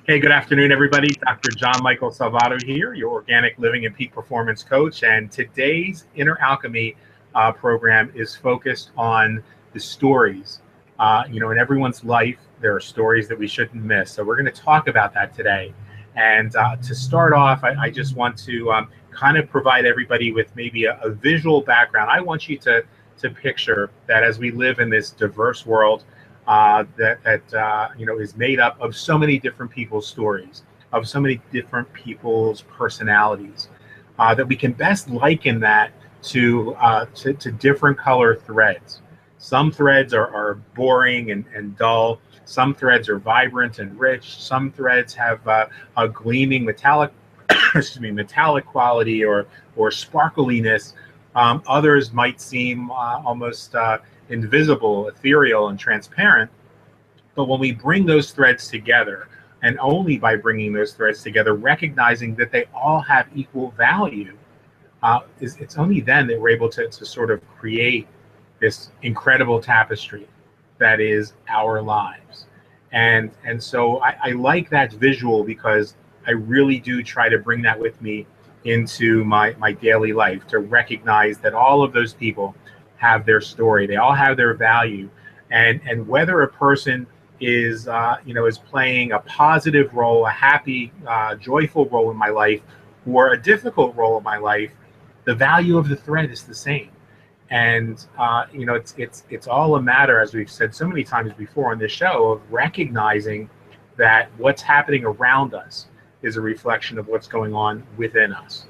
Hey, good afternoon, everybody. Dr. John Michael Salvato here, your organic living and peak performance coach. And today's Inner Alchemy program is focused on the stories. In everyone's life, there are stories that we shouldn't miss. So we're going to talk about that today. And to start off, I just want to kind of provide everybody with maybe a visual background. I want you to picture that as we live in this diverse world, that is made up of so many different people's stories, of so many different people's personalities, that we can best liken that to different color threads. Some threads are boring and dull. Some threads are vibrant and rich. Some threads have a gleaming metallic, metallic quality or sparkliness. Others might seem almost invisible, ethereal, and transparent. But when we bring those threads together, and only by bringing those threads together, recognizing that they all have equal value, it's only then that we're able to sort of create this incredible tapestry that is our lives. And so I like that visual because I really do try to bring that with me into my daily life, to recognize that all of those people have their story, they all have their value, and whether a person is playing a positive role, a happy, joyful role in my life, or a difficult role in my life, the value of the thread is the same. And it's all a matter, as we've said so many times before on this show, of recognizing that what's happening around us is a reflection of what's going on within us.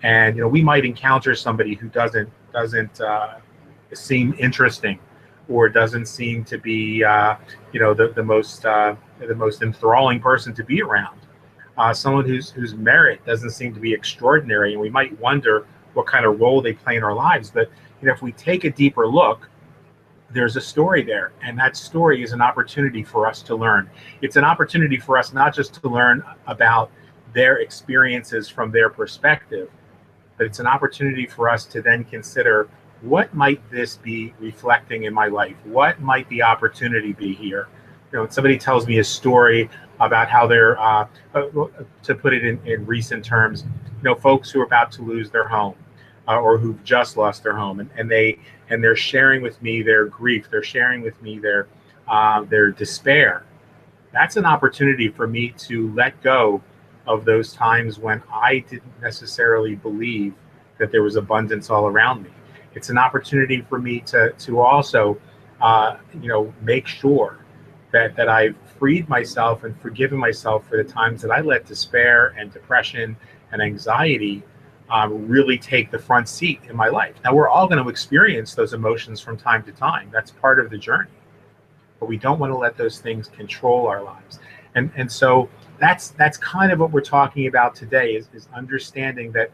And we might encounter somebody who doesn't seem interesting, or doesn't seem to be the most enthralling person to be around. Someone whose merit doesn't seem to be extraordinary, and we might wonder what kind of role they play in our lives. But if we take a deeper look, there's a story there, and that story is an opportunity for us to learn. It's an opportunity for us not just to learn about their experiences from their perspective, but it's an opportunity for us to then consider, what might this be reflecting in my life? What might the opportunity be here? When somebody tells me a story about how they're, to put it in recent terms, folks who are about to lose their home, or who've just lost their home, and they're sharing with me their grief, they're sharing with me their despair. That's an opportunity for me to let go of those times when I didn't necessarily believe that there was abundance all around me. It's an opportunity for me to also make sure that I've freed myself and forgiven myself for the times that I let despair and depression and anxiety really take the front seat in my life. Now, we're all going to experience those emotions from time to time. That's part of the journey. But we don't want to let those things control our lives. And so that's kind of what we're talking about today, is understanding that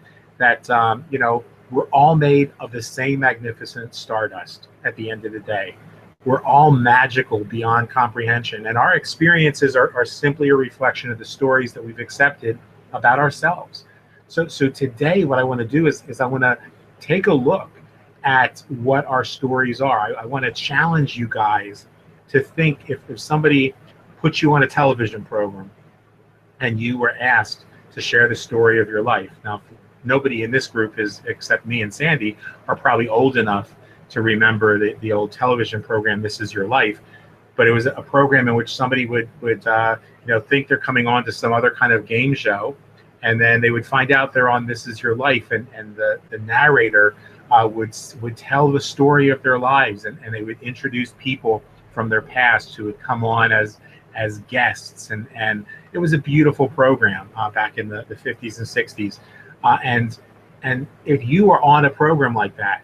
we're all made of the same magnificent stardust at the end of the day. We're all magical beyond comprehension, and our experiences are simply a reflection of the stories that we've accepted about ourselves. So today, what I want to do is I want to take a look at what our stories are. I want to challenge you guys to think, if somebody put you on a television program and you were asked to share the story of your life. Now, nobody in this group is, except me and Sandy, are probably old enough to remember the old television program, This Is Your Life. But it was a program in which somebody would think they're coming on to some other kind of game show, and then they would find out they're on This Is Your Life, and the narrator would tell the story of their lives, and they would introduce people from their past who would come on as guests, and it was a beautiful program back in the 50s and 60s. And if you were on a program like that,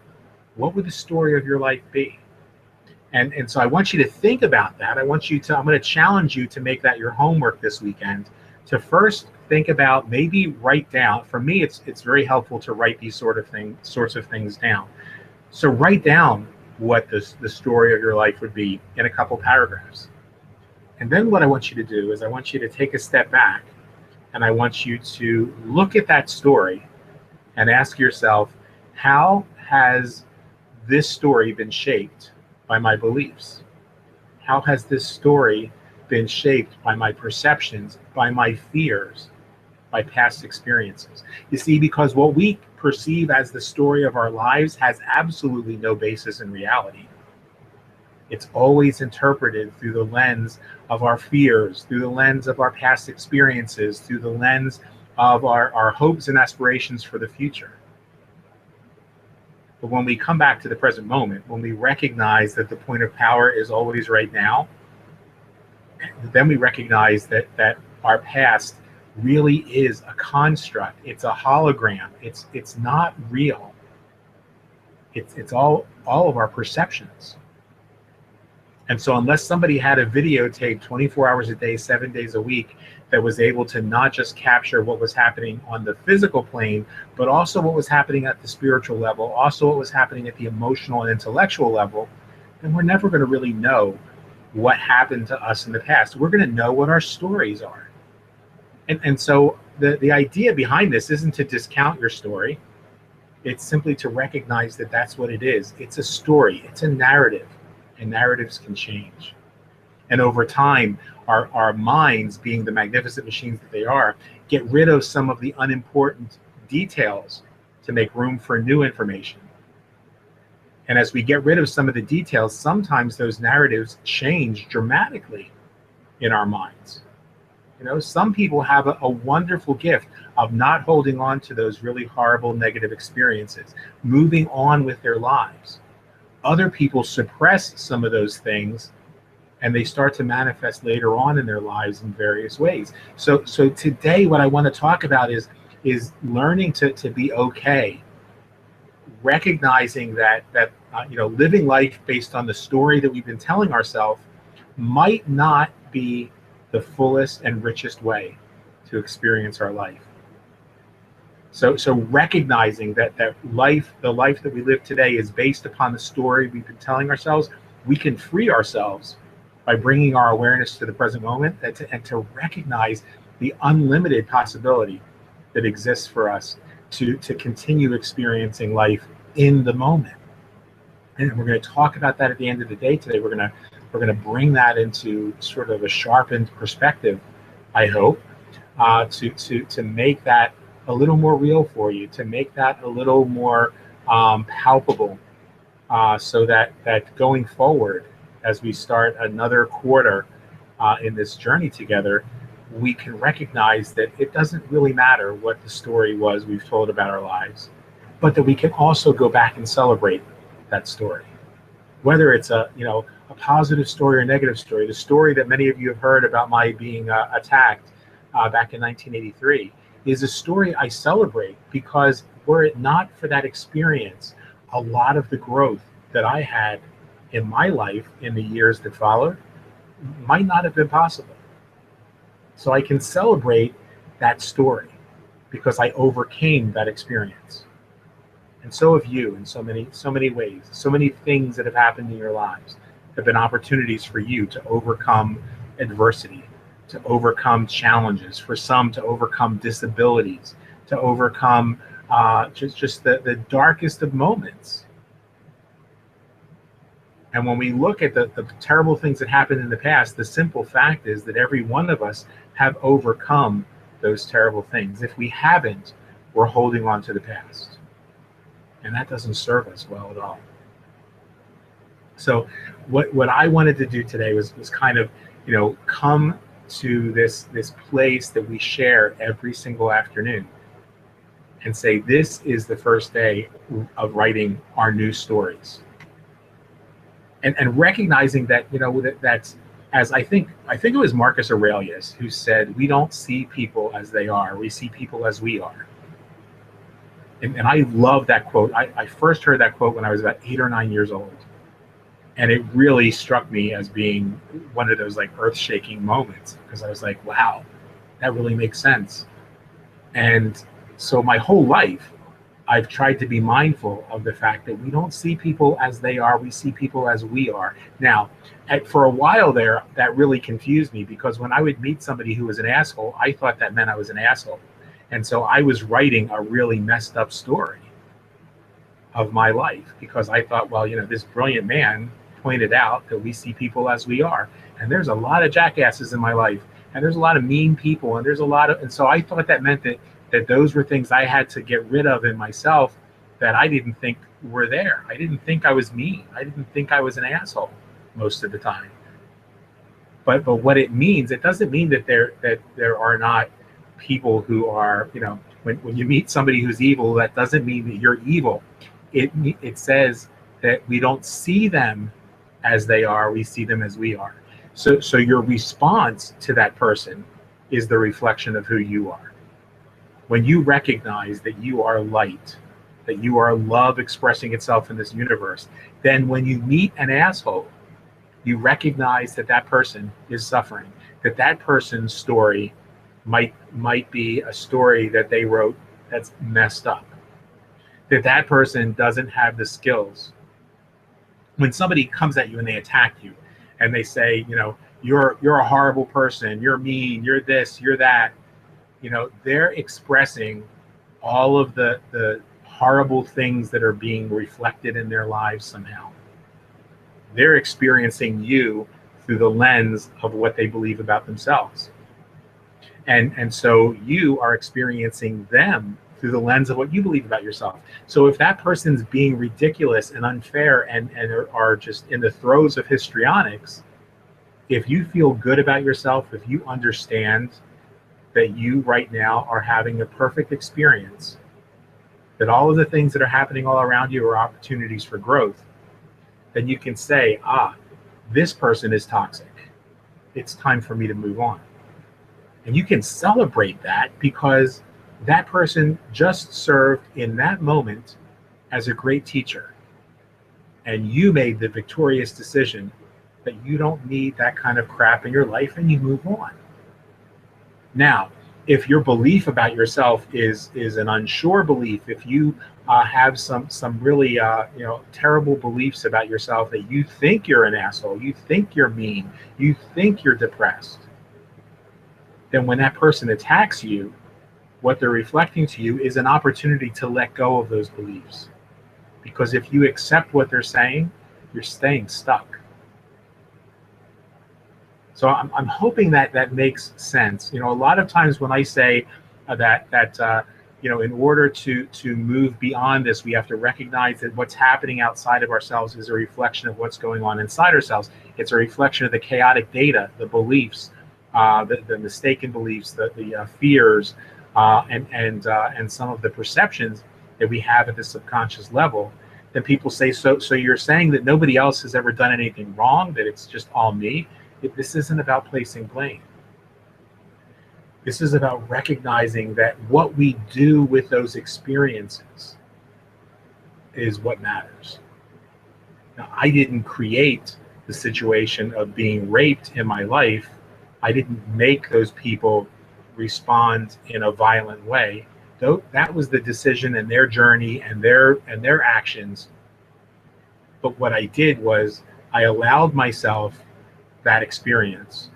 what would the story of your life be? And so I want you to think about that. I'm going to challenge you to make that your homework this weekend, to first think about, maybe write down. For me, it's very helpful to write these sorts of things down. So write down what the story of your life would be in a couple paragraphs. And then what I want you to do is I want you to take a step back, and I want you to look at that story and ask yourself, how has this story been shaped by my beliefs? How has this story been shaped by my perceptions, by my fears, by past experiences. You see, because what we perceive as the story of our lives has absolutely no basis in reality. It's always interpreted through the lens of our fears, through the lens of our past experiences, through the lens of our hopes and aspirations for the future. But when we come back to the present moment, when we recognize that the point of power is always right now, then we recognize that our past really is a construct. It's a hologram. It's not real. It's all of our perceptions. And so unless somebody had a videotape 24 hours a day, 7 days a week, that was able to not just capture what was happening on the physical plane, but also what was happening at the spiritual level, also what was happening at the emotional and intellectual level, then we're never going to really know what happened to us in the past. We're going to know what our stories are. And so the idea behind this isn't to discount your story. It's simply to recognize that that's what it is. It's a story. It's a narrative. And narratives can change. And over time, our minds, being the magnificent machines that they are, get rid of some of the unimportant details to make room for new information. And as we get rid of some of the details, sometimes those narratives change dramatically in our minds. You know, some people have a wonderful gift of not holding on to those really horrible negative experiences, moving on with their lives. Other people suppress some of those things, and they start to manifest later on in their lives in various ways. So today, what I want to talk about is learning to be okay, recognizing that living life based on the story that we've been telling ourselves might not be the fullest and richest way to experience our life. So recognizing that the life that we live today is based upon the story we've been telling ourselves, we can free ourselves by bringing our awareness to the present moment and to recognize the unlimited possibility that exists for us to continue experiencing life in the moment. And we're going to talk about that at the end of the day today. We're going to bring that into sort of a sharpened perspective, I hope, to make that a little more real for you, to make that a little more palpable, so that going forward, as we start another quarter in this journey together, we can recognize that it doesn't really matter what the story was we've told about our lives, but that we can also go back and celebrate that story. Whether it's a positive story or a negative story, the story that many of you have heard about my being attacked back in 1983 is a story I celebrate, because were it not for that experience, a lot of the growth that I had in my life in the years that followed might not have been possible. So I can celebrate that story because I overcame that experience. And so have you, in so many ways. So many things that have happened in your lives have been opportunities for you to overcome adversity, to overcome challenges, for some to overcome disabilities, to overcome just the darkest of moments. And when we look at the terrible things that happened in the past, the simple fact is that every one of us have overcome those terrible things. If we haven't, we're holding on to the past. And that doesn't serve us well at all. So what I wanted to do today was kind of, come to this place that we share every single afternoon and say, this is the first day of writing our new stories. And recognizing that, that's, as I think it was Marcus Aurelius who said, we don't see people as they are, we see people as we are. And I love that quote. I first heard that quote when I was about 8 or 9 years old. And it really struck me as being one of those like earth-shaking moments, because I was like, wow, that really makes sense. And so my whole life, I've tried to be mindful of the fact that we don't see people as they are, we see people as we are. Now, for a while there, that really confused me, because when I would meet somebody who was an asshole, I thought that meant I was an asshole. And so I was writing a really messed up story of my life, because I thought, well, this brilliant man pointed out that we see people as we are. and there's a lot of jackasses in my life, and there's a lot of mean people, and there's a lot of, and so I thought that meant that those were things I had to get rid of in myself that I didn't think were there. I didn't think I was mean. I didn't think I was an asshole most of the time. But what it means, it doesn't mean that there are not people who are, when you meet somebody who's evil, that doesn't mean that you're evil. It says that we don't see them as they are, we see them as we are. So your response to that person is the reflection of who you are. When you recognize that you are light, that you are love expressing itself in this universe, then when you meet an asshole, you recognize that that person is suffering, that that person's story might be a story that they wrote that's messed up, that that person doesn't have the skills. When somebody comes at you and they attack you and they say, you're a horrible person, you're mean, you're this, you're that, they're expressing all of the horrible things that are being reflected in their lives somehow. They're experiencing you through the lens of what they believe about themselves. And so you are experiencing them through the lens of what you believe about yourself. So if that person's being ridiculous and unfair and are just in the throes of histrionics, if you feel good about yourself, if you understand that you right now are having a perfect experience, that all of the things that are happening all around you are opportunities for growth, then you can say, this person is toxic. It's time for me to move on. And you can celebrate that because that person just served in that moment as a great teacher. And you made the victorious decision that you don't need that kind of crap in your life, and you move on. Now, if your belief about yourself is an unsure belief, if you have some really terrible beliefs about yourself, that you think you're an asshole, you think you're mean, you think you're depressed, then when that person attacks you, what they're reflecting to you is an opportunity to let go of those beliefs. Because if you accept what they're saying, you're staying stuck. So I'm hoping that makes sense. A lot of times when I say that in order to move beyond this, we have to recognize that what's happening outside of ourselves is a reflection of what's going on inside ourselves. It's a reflection of the chaotic data, the beliefs, the mistaken beliefs, the fears, and some of the perceptions that we have at the subconscious level. Then people say, so you're saying that nobody else has ever done anything wrong, that it's just all me? This isn't about placing blame. This is about recognizing that what we do with those experiences is what matters. Now, I didn't create the situation of being raped in my life. I didn't make those people respond in a violent way. Though that was the decision and their journey and their actions. But what I did was I allowed myself that experience,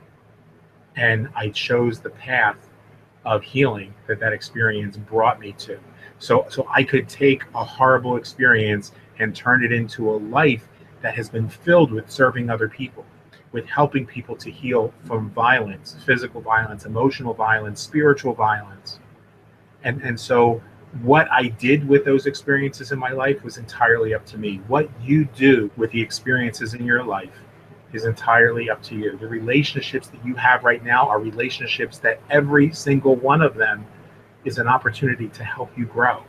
and I chose the path of healing that experience brought me to. So I could take a horrible experience and turn it into a life that has been filled with serving other people, with helping people to heal from violence, physical violence, emotional violence, spiritual violence. And so what I did with those experiences in my life was entirely up to me. What you do with the experiences in your life is entirely up to you. The relationships that you have right now are relationships that every single one of them is an opportunity to help you grow.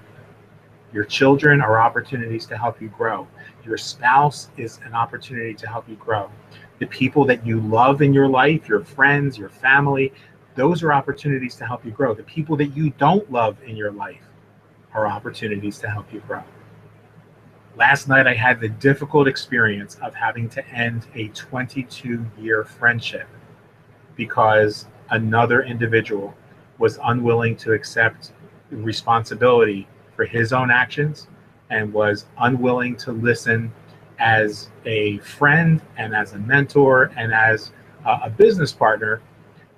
Your children are opportunities to help you grow. Your spouse is an opportunity to help you grow. The people that you love in your life, your friends, your family, those are opportunities to help you grow. The people that you don't love in your life are opportunities to help you grow. Last night, I had the difficult experience of having to end a 22-year friendship because another individual was unwilling to accept responsibility for his own actions and was unwilling to listen as a friend and as a mentor and as a business partner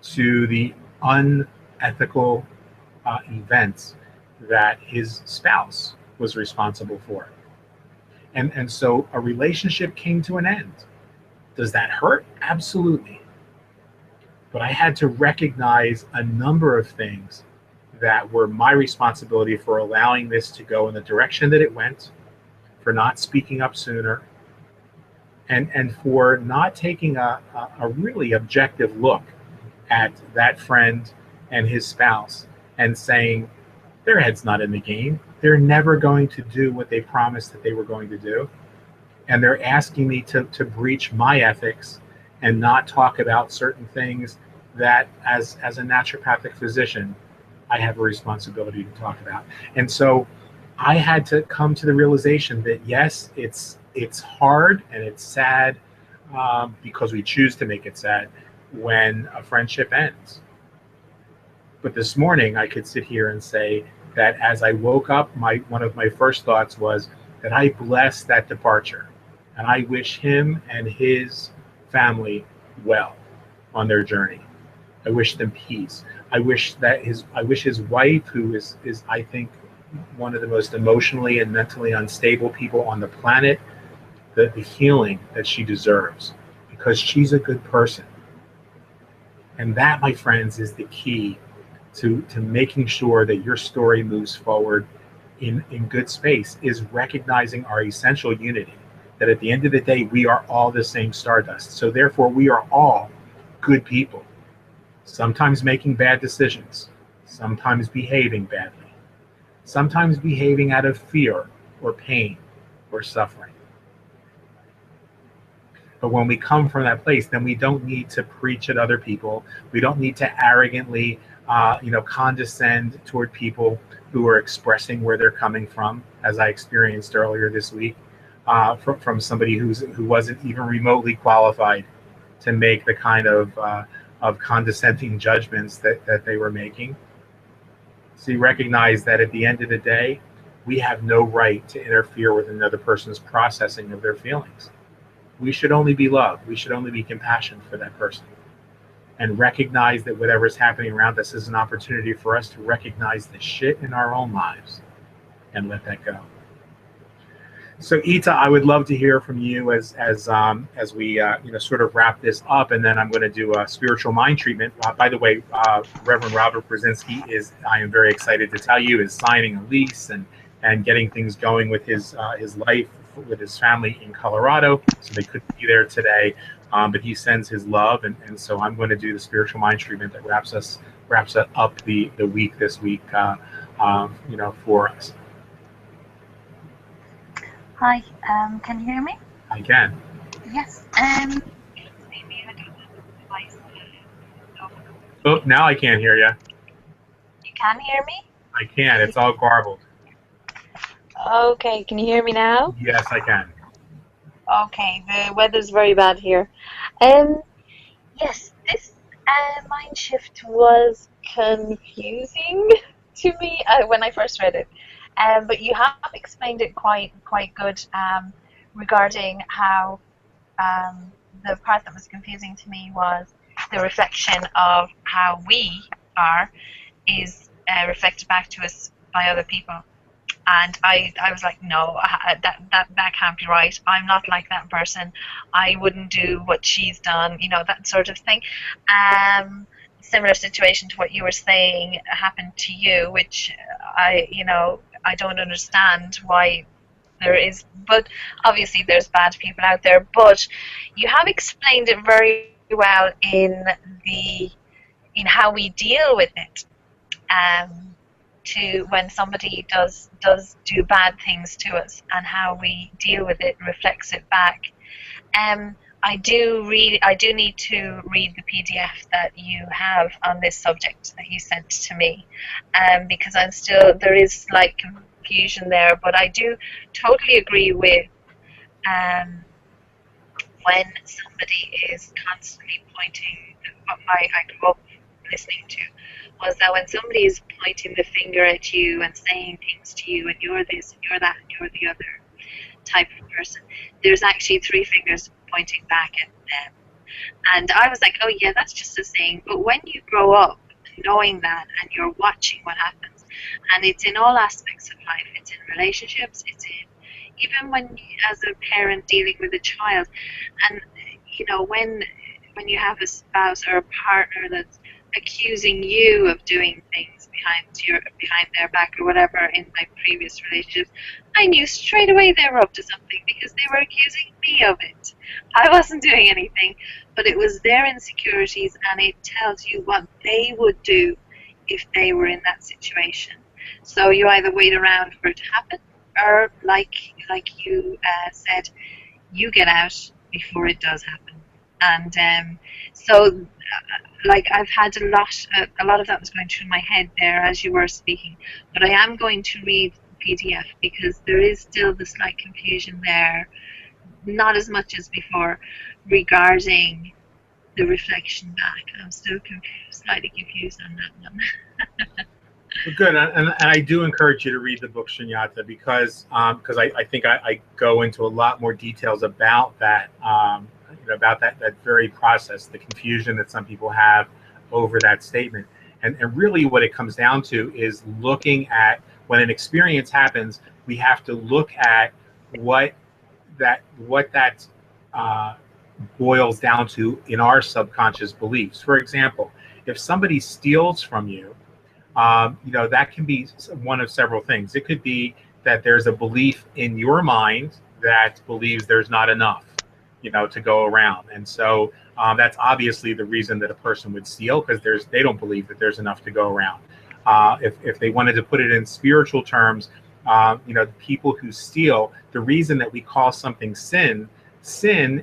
to the unethical events that his spouse was responsible for. And so a relationship came to an end. Does that hurt? Absolutely. But I had to recognize a number of things that were my responsibility for allowing this to go in the direction that it went, for not speaking up sooner, and for not taking a really objective look at that friend and his spouse and saying, their head's not in the game. They're never going to do what they promised that they were going to do. And they're asking me to breach my ethics and not talk about certain things that, as a naturopathic physician, I have a responsibility to talk about. And so I had to come to the realization that yes, it's hard and it's sad, because we choose to make it sad when a friendship ends. But this morning, I could sit here and say that as I woke up, my one of my first thoughts was that I bless that departure, and I wish him and his family well on their journey. I wish them peace. I wish his wife, who is I think one of the most emotionally and mentally unstable people on the planet, the healing that she deserves, because she's a good person. And that, my friends, is the key to making sure that your story moves forward in good space, is recognizing our essential unity. That at the end of the day, we are all the same stardust. So therefore, we are all good people, sometimes making bad decisions, sometimes behaving badly, sometimes behaving out of fear or pain or suffering. But when we come from that place, then we don't need to preach at other people. We don't need to arrogantly, condescend toward people who are expressing where they're coming from, as I experienced earlier this week, from somebody who wasn't even remotely qualified to make the kind of condescending judgments that they were making. So you recognize that at the end of the day, we have no right to interfere with another person's processing of their feelings. We should only be love. We should only be compassion for that person. And recognize that whatever's happening around us is an opportunity for us to recognize the shit in our own lives and let that go. So Ita, I would love to hear from you as we sort of wrap this up, and then I'm going to do a spiritual mind treatment. By the way, Reverend Robert Brzezinski I am very excited to tell you, is signing a lease and getting things going with his life with his family in Colorado. So they couldn't be there today, but he sends his love, and so I'm going to do the spiritual mind treatment that wraps up the week this week, for us. Hi, can you hear me? I can. Yes. Oh, now I can't hear you. You can hear me? I can. It's all garbled. Okay, can you hear me now? Yes, I can. Okay, the weather's very bad here. Yes, this mind shift was confusing to me when I first read it. But you have explained it quite good regarding how the part that was confusing to me was the reflection of how we are is reflected back to us by other people. And I was like, no, that can't be right. I'm not like that person. I wouldn't do what she's done, that sort of thing. Similar situation to what you were saying happened to you, which I don't understand why there is, but obviously there's bad people out there. But you have explained it very well in how we deal with it. To when somebody does do bad things to us, and how we deal with it reflects it back. I do need to read the PDF that you have on this subject that you sent to me, because there is slight confusion there, but I do totally agree with when somebody is constantly pointing. What I grew up listening to was that when somebody is pointing the finger at you and saying things to you, and you're this and you're that and you're the other type of person, there's actually three fingers pointing back at them. And I was like, oh yeah, that's just a saying. But when you grow up knowing that, and you're watching what happens, and it's in all aspects of life, it's in relationships, it's in even when as a parent dealing with a child, and when when you have a spouse or a partner that's accusing you of doing things behind their back or whatever. In my previous relationships, I knew straight away they were up to something because they were accusing me of it. I wasn't doing anything, but it was their insecurities, and it tells you what they would do if they were in that situation. So you either wait around for it to happen, or like you said, you get out before it does happen. And so like I've had a lot of that was going through my head there as you were speaking, but I am going to read the PDF because there is still the slight confusion there, not as much as before, regarding the reflection back. I'm still slightly confused on that one. Well, good, and I do encourage you to read the book Shunyata because I think I go into a lot more details about that about that very process, the confusion that some people have over that statement, and really what it comes down to is looking at when an experience happens, we have to look at what that uh, boils down to in our subconscious beliefs. For example, if somebody steals from you, that can be one of several things. It could be that there's a belief in your mind that believes there's not enough, to go around, and so that's obviously the reason that a person would steal, because they don't believe that there's enough to go around. If they wanted to put it in spiritual terms, people who steal, the reason that we call something sin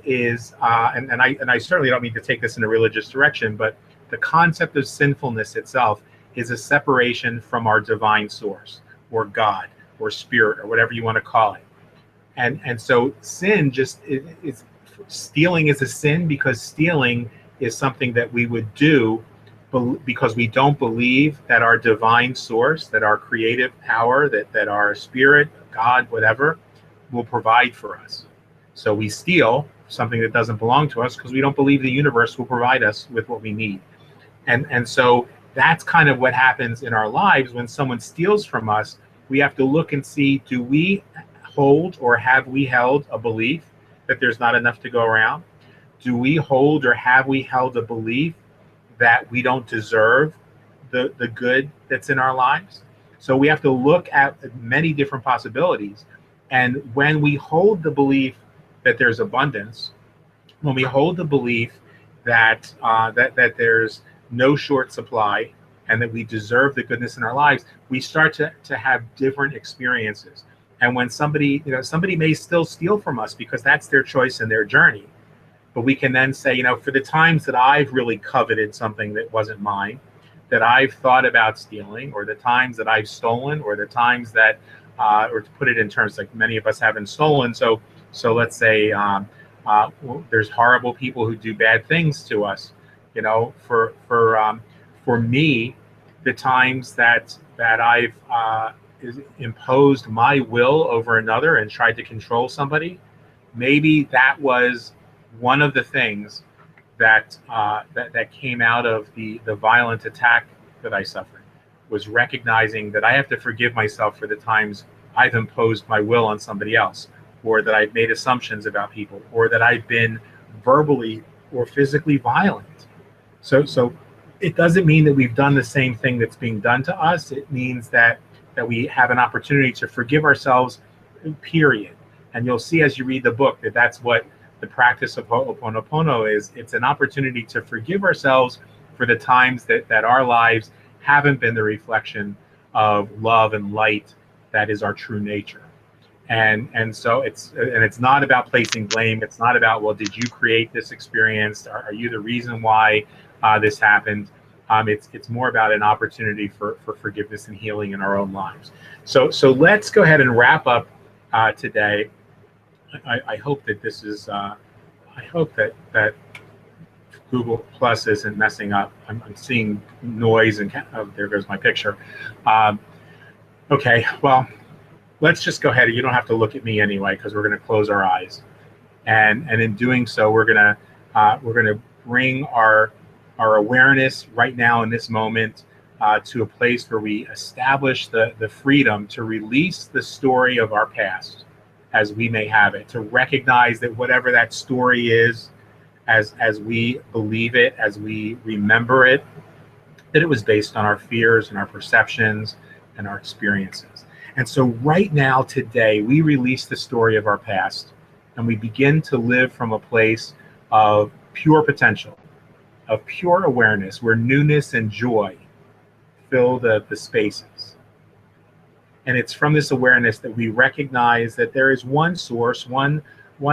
is, and I certainly don't mean to take this in a religious direction, but the concept of sinfulness itself is a separation from our divine source or God or spirit or whatever you want to call it. And so sin just is stealing is a sin because stealing is something that we would do because we don't believe that our divine source, that our creative power, that our spirit, God, whatever, will provide for us. So we steal something that doesn't belong to us because we don't believe the universe will provide us with what we need. And so that's kind of what happens in our lives when someone steals from us. We have to look and see, do we hold or have we held a belief that there's not enough to go around? Do we hold or have we held a belief that we don't deserve the good that's in our lives? So we have to look at many different possibilities. And when we hold the belief that there's abundance, when we hold the belief that there's no short supply and that we deserve the goodness in our lives, we start to have different experiences. And when somebody may still steal from us because that's their choice and their journey, but we can then say, for the times that I've really coveted something that wasn't mine, that I've thought about stealing, or the times that I've stolen, or the times that, or to put it in terms like many of us haven't stolen. So let's say there's horrible people who do bad things to us. For me, the times that I've imposed my will over another and tried to control somebody, maybe that was one of the things that came out of the violent attack that I suffered, was recognizing that I have to forgive myself for the times I've imposed my will on somebody else, or that I've made assumptions about people, or that I've been verbally or physically violent. So it doesn't mean that we've done the same thing that's being done to us. It means that we have an opportunity to forgive ourselves, period. And you'll see as you read the book that that's what the practice of Ho'oponopono is. It's an opportunity to forgive ourselves for the times that our lives haven't been the reflection of love and light that is our true nature. And so it's not about placing blame. It's not about, well, did you create this experience? Are you the reason why this happened? It's more about an opportunity for forgiveness and healing in our own lives. So let's go ahead and wrap up today. I hope that this is. I hope that Google Plus isn't messing up. I'm seeing noise and there goes my picture. Okay, well, let's just go ahead. You don't have to look at me anyway because we're going to close our eyes, and in doing so, we're going to bring our awareness right now in this moment to a place where we establish the freedom to release the story of our past as we may have it, to recognize that whatever that story is, as we believe it, as we remember it, that it was based on our fears and our perceptions and our experiences. And so, right now, today, we release the story of our past and we begin to live from a place of pure potential, of pure awareness, where newness and joy fill the spaces. And it's from this awareness that we recognize that there is one source, one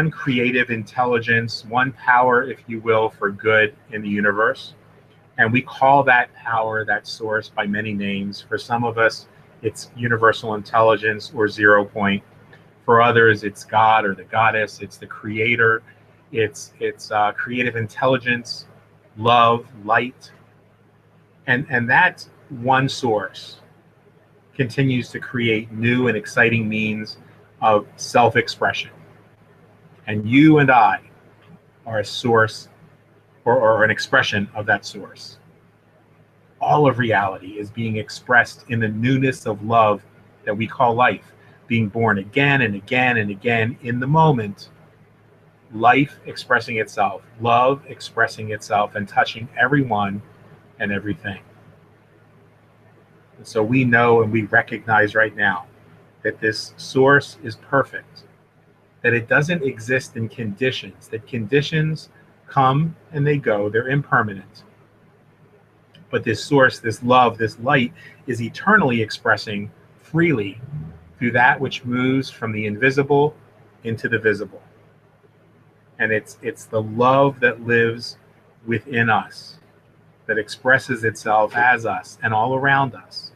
creative intelligence, one power, if you will, for good in the universe. And we call that power, that source, by many names. For some of us, it's universal intelligence or 0 point. For others, it's God or the goddess. It's the creator. It's creative intelligence, love, light, and that one source continues to create new and exciting means of self-expression. And you and I are a source or an expression of that source. All of reality is being expressed in the newness of love that we call life, being born again and again and again in the moment, life expressing itself, love expressing itself, and touching everyone and everything. And so we know and we recognize right now that this source is perfect, that it doesn't exist in conditions, that conditions come and they go, they're impermanent. But this source, this love, this light is eternally expressing freely through that which moves from the invisible into the visible. And it's the love that lives within us, that expresses itself as us and all around us,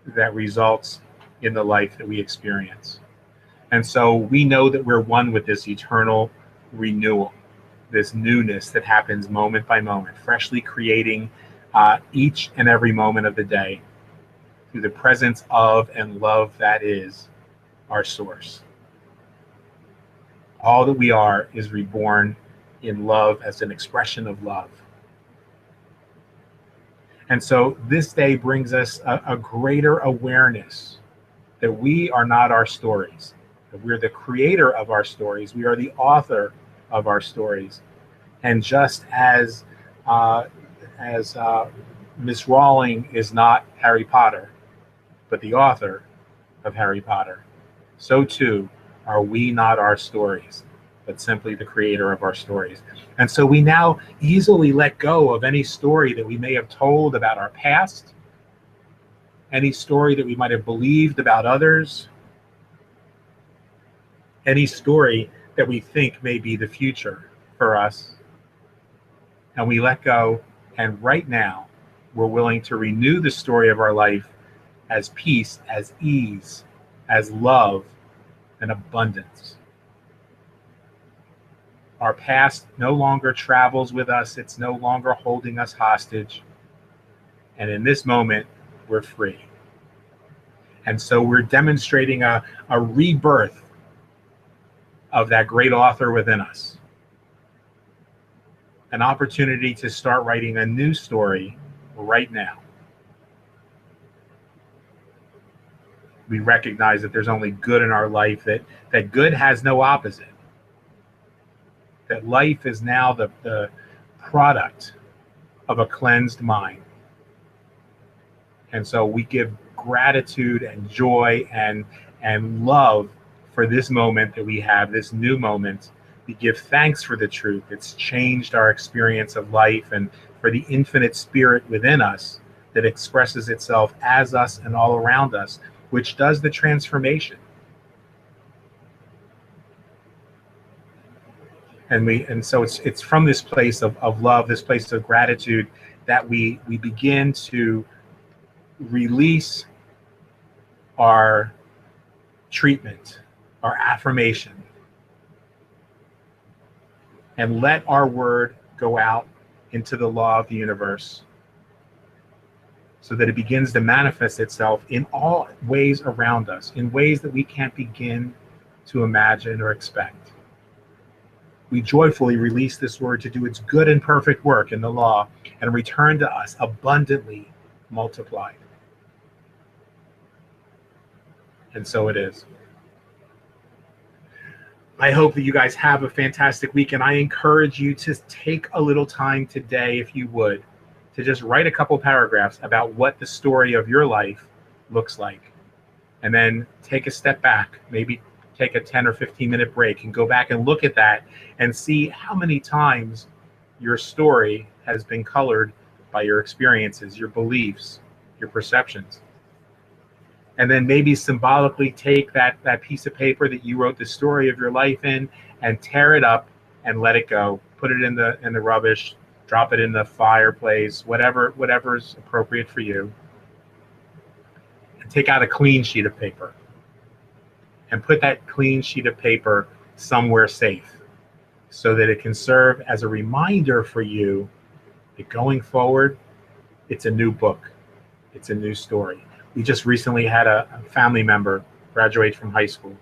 that results in the life that we experience. And so we know that we're one with this eternal renewal, this newness that happens moment by moment, freshly creating each and every moment of the day through the presence of and love that is our source. All that we are is reborn in love as an expression of love. And so this day brings us a greater awareness that we are not our stories, that we're the creator of our stories. We are the author of our stories. And just as Miss Rowling is not Harry Potter, but the author of Harry Potter, so too are we not our stories, but simply the creator of our stories. And so we now easily let go of any story that we may have told about our past, any story that we might have believed about others, any story that we think may be the future for us. And we let go, and right now we're willing to renew the story of our life as peace, as ease, as love, and abundance. Our past no longer travels with us. It's no longer holding us hostage. And in this moment, we're free. And so we're demonstrating a rebirth of that great author within us. An opportunity to start writing a new story right now. We recognize that there's only good in our life, that good has no opposite. That life is now the product of a cleansed mind. And so we give gratitude and joy and love for this moment that we have, this new moment. We give thanks for the truth. It's changed our experience of life, and for the infinite spirit within us that expresses itself as us and all around us, which does the transformation. And so it's from this place of love, this place of gratitude, that we begin to release our treatment, our affirmation, and let our word go out into the law of the universe so that it begins to manifest itself in all ways around us, in ways that we can't begin to imagine or expect. We joyfully release this word to do its good and perfect work in the law and return to us abundantly multiplied. And so it is. I hope that you guys have a fantastic week, and I encourage you to take a little time today, if you would, to just write a couple paragraphs about what the story of your life looks like. And then take a step back, maybe take a 10 or 15-minute break and go back and look at that and see how many times your story has been colored by your experiences, your beliefs, your perceptions. And then maybe symbolically take that piece of paper that you wrote the story of your life in and tear it up and let it go. Put it in the rubbish, drop it in the fireplace, whatever is appropriate for you. And take out a clean sheet of paper and put that clean sheet of paper somewhere safe so that it can serve as a reminder for you that going forward, it's a new book. It's a new story. We just recently had a family member graduate from high school.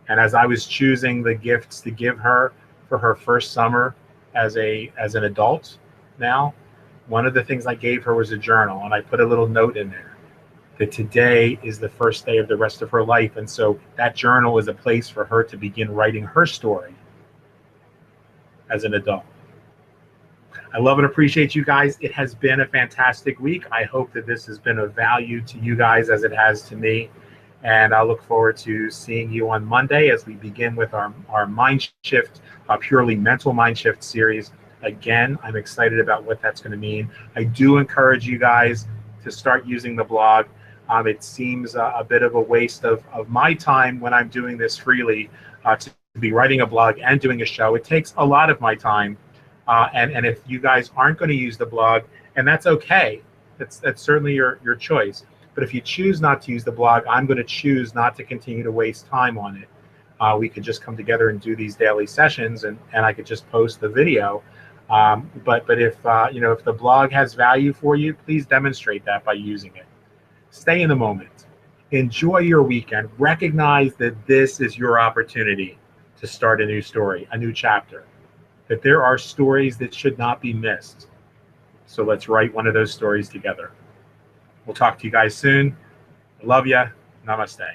And as I was choosing the gifts to give her for her first summer as an adult now, one of the things I gave her was a journal, and I put a little note in there that today is the first day of the rest of her life. And so that journal is a place for her to begin writing her story as an adult. I love and appreciate you guys. It has been a fantastic week. I hope that this has been of value to you guys as it has to me. And I look forward to seeing you on Monday as we begin with our mind shift, purely mental mind shift series. Again, I'm excited about what that's going to mean. I do encourage you guys to start using the blog. It seems a bit of a waste of my time when I'm doing this freely to be writing a blog and doing a show. It takes a lot of my time. And if you guys aren't going to use the blog, and that's okay, that's certainly your choice. But if you choose not to use the blog, I'm going to choose not to continue to waste time on it. We could just come together and do these daily sessions, and I could just post the video. But if if the blog has value for you, please demonstrate that by using it. Stay in the moment. Enjoy your weekend. Recognize that this is your opportunity to start a new story, a new chapter. That there are stories that should not be missed. So let's write one of those stories together. We'll talk to you guys soon. Love ya. Namaste.